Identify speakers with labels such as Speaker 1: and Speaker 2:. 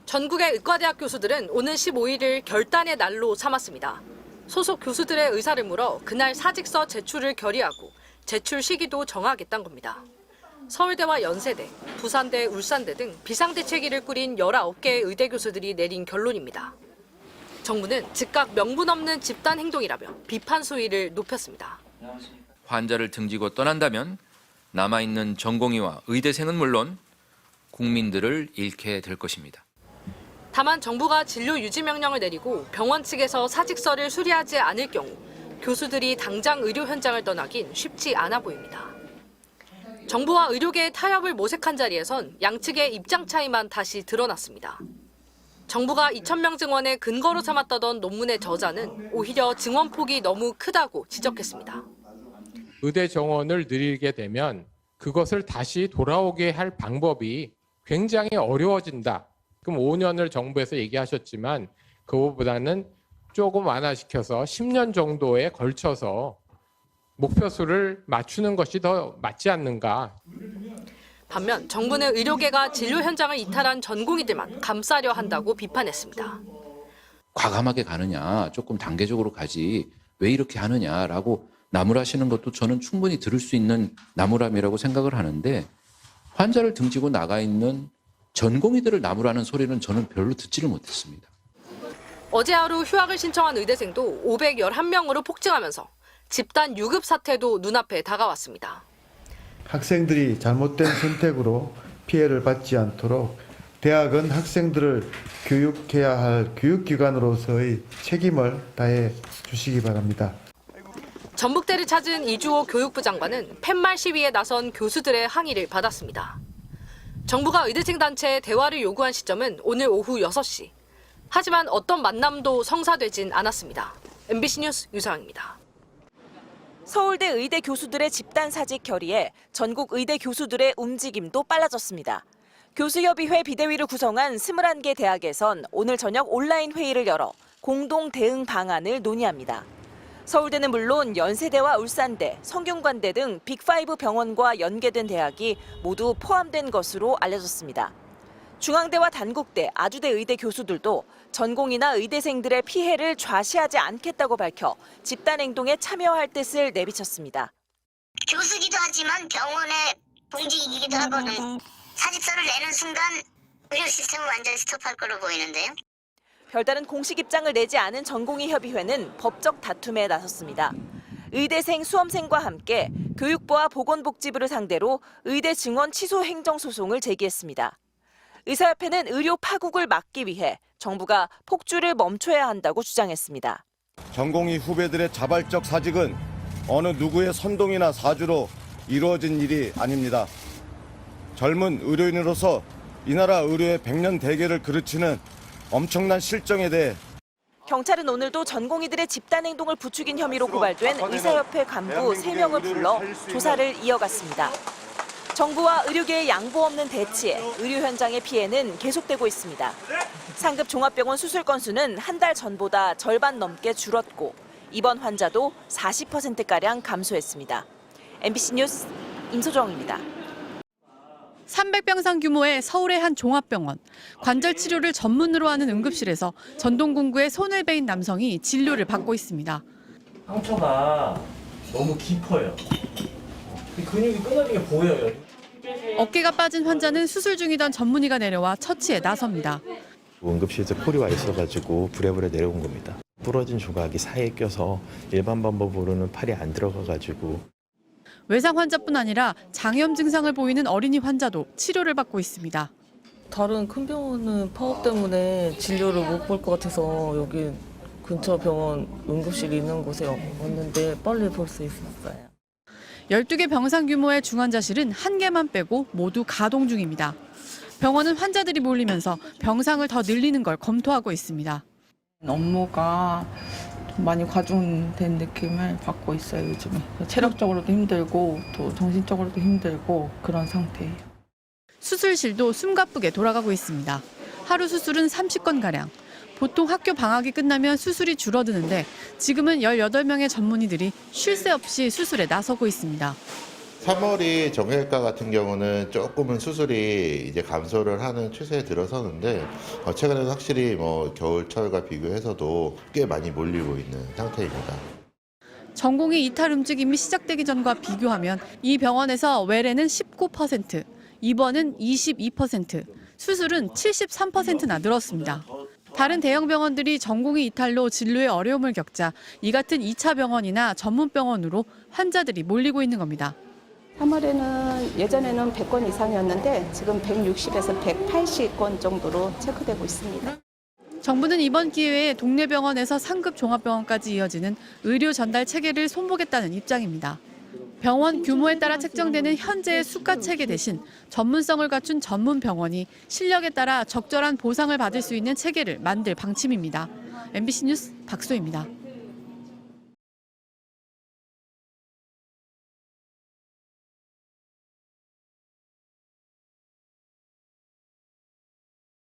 Speaker 1: 전국의 의과대학 교수들은 오는 15일을 결단의 날로 삼았습니다. 소속 교수들의 의사를 물어 그날 사직서 제출을 결의하고 제출 시기도 정하겠다는 겁니다. 서울대와 연세대, 부산대, 울산대 등 비상대책위를 꾸린 19개의 의대 교수들이 내린 결론입니다. 정부는 즉각 명분 없는 집단 행동이라며 비판 수위를 높였습니다.
Speaker 2: 환자를 등지고 떠난다면 남아있는 전공의와 의대생은 물론 국민들을 잃게 될 것입니다.
Speaker 1: 다만 정부가 진료 유지 명령을 내리고 병원 측에서 사직서를 수리하지 않을 경우 교수들이 당장 의료 현장을 떠나긴 쉽지 않아 보입니다. 정부와 의료계의 타협을 모색한 자리에선 양측의 입장 차이만 다시 드러났습니다. 정부가 2,000명 증원의 근거로 삼았다던 논문의 저자는 오히려 증원폭이 너무 크다고 지적했습니다.
Speaker 3: 의대 정원을 늘리게 되면 그것을 다시 돌아오게 할 방법이 굉장히 어려워진다. 그럼 5년을 정부에서 얘기하셨지만 그거보다는 조금 완화시켜서 10년 정도에 걸쳐서 목표수를 맞추는 것이 더 맞지 않는가.
Speaker 1: 반면 정부는 의료계가 진료 현장을 이탈한 전공의들만 감싸려 한다고 비판했습니다.
Speaker 4: 과감하게 가느냐, 조금 단계적으로 가지 왜 이렇게 하느냐라고 나무라시는 것도 저는 충분히 들을 수 있는 나무람이라고 생각을 하는데 환자를 등지고 나가 있는 전공의들을 나무라는 소리는 저는 별로 듣지를 못했습니다.
Speaker 1: 어제 하루 휴학을 신청한 의대생도 511명으로 폭증하면서 집단 유급 사태도 눈앞에 다가왔습니다.
Speaker 5: 학생들이 잘못된 선택으로 피해를 받지 않도록 대학은 학생들을 교육해야 할 교육기관으로서의 책임을 다해 주시기 바랍니다.
Speaker 1: 전북대를 찾은 이주호 교육부 장관은 팻말 시위에 나선 교수들의 항의를 받았습니다. 정부가 의대생 단체에 대화를 요구한 시점은 오늘 오후 6시. 하지만 어떤 만남도 성사되진 않았습니다. MBC 뉴스 유서영입니다.
Speaker 6: 서울대 의대 교수들의 집단 사직 결의에 전국 의대 교수들의 움직임도 빨라졌습니다. 교수협의회 비대위를 구성한 21개 대학에선 오늘 저녁 온라인 회의를 열어 공동 대응 방안을 논의합니다. 서울대는 물론 연세대와 울산대, 성균관대 등 빅5 병원과 연계된 대학이 모두 포함된 것으로 알려졌습니다. 중앙대와 단국대, 아주대 의대 교수들도 전공이나 의대생들의 피해를 좌시하지 않겠다고 밝혀 집단행동에 참여할 뜻을 내비쳤습니다.
Speaker 7: 교수기도 하지만 병원의 공직이기도 하거든. 사직서를 내는 순간 의료 시스템을 완전히 스톱할 걸로 보이는데요.
Speaker 6: 별다른 공식 입장을 내지 않은 전공의협의회는 법적 다툼에 나섰습니다. 의대생, 수험생과 함께 교육부와 보건복지부를 상대로 의대 증원 취소 행정소송을 제기했습니다. 의사협회는 의료 파국을 막기 위해 정부가 폭주를 멈춰야 한다고 주장했습니다.
Speaker 8: 전공의 후배들의 자발적 사직은 어느 누구의 선동이나 사주로 이루어진 일이 아닙니다. 젊은 의료인으로서 이 나라 의료의 100년 대계를 그르치는 엄청난 실정에 대해
Speaker 6: 경찰은 오늘도 전공의들의 집단행동을 부추긴 혐의로 고발된 의사협회 간부 3명을 불러 조사를 이어갔습니다. 정부와 의료계의 양보 없는 대치에 의료 현장의 피해는 계속되고 있습니다. 상급 종합병원 수술 건수는 한 달 전보다 절반 넘게 줄었고 입원 환자도 40%가량 감소했습니다. MBC 뉴스 임소정입니다.
Speaker 9: 300병상 규모의 서울의 한 종합병원. 관절 치료를 전문으로 하는 응급실에서 전동공구에 손을 베인 남성이 진료를 받고 있습니다.
Speaker 10: 상처가 너무 깊어요. 근육이 끊어진 게 보여요.
Speaker 9: 어깨가 빠진 환자는 수술 중이던 전문의가 내려와 처치에 나섭니다.
Speaker 11: 응급실에서 폴이 와 있어가지고 부랴부랴 내려온 겁니다. 부러진 조각이 사이에 껴서 일반 방법으로는 팔이 안 들어가가지고.
Speaker 9: 외상 환자뿐 아니라 장염 증상을 보이는 어린이 환자도 치료를 받고 있습니다.
Speaker 12: 다른 큰 병원은 파업 때문에 진료를 못 볼 것 같아서 여기 근처 병원 응급실이 있는 곳에 왔는데 빨리 볼 수 있었어요.
Speaker 9: 12개 병상 규모의 중환자실은 1개만 빼고 모두 가동 중입니다. 병원은 환자들이 몰리면서 병상을 더 늘리는 걸 검토하고 있습니다.
Speaker 13: 업무가 많이 과중된 느낌을 받고 있어요, 요즘에. 체력적으로도 힘들고 또 정신적으로도 힘들고 그런 상태예요.
Speaker 9: 수술실도 숨가쁘게 돌아가고 있습니다. 하루 수술은 30건가량. 보통 학교 방학이 끝나면 수술이 줄어드는데 지금은 18명의 전문의들이 쉴 새 없이 수술에 나서고 있습니다.
Speaker 14: 3월이 정형외과 같은 경우는 조금은 수술이 이제 감소를 하는 추세에 들어서는데 최근에는 확실히 겨울철과 비교해서도 꽤 많이 몰리고 있는 상태입니다.
Speaker 9: 전공의 이탈 움직임이 시작되기 전과 비교하면 이 병원에서 외래는 19%, 입원은 22%, 수술은 73%나 늘었습니다. 다른 대형 병원들이 전공의 이탈로 진료에 어려움을 겪자 이 같은 2차 병원이나 전문 병원으로 환자들이 몰리고 있는 겁니다.
Speaker 15: 3월에는 예전에는 100건 이상이었는데 지금 160에서 180건 정도로 체크되고 있습니다.
Speaker 9: 정부는 이번 기회에 동네 병원에서 상급 종합병원까지 이어지는 의료 전달 체계를 손보겠다는 입장입니다. 병원 규모에 따라 책정되는 현재의 수가 체계 대신 전문성을 갖춘 전문 병원이 실력에 따라 적절한 보상을 받을 수 있는 체계를 만들 방침입니다. MBC 뉴스 박소희입니다.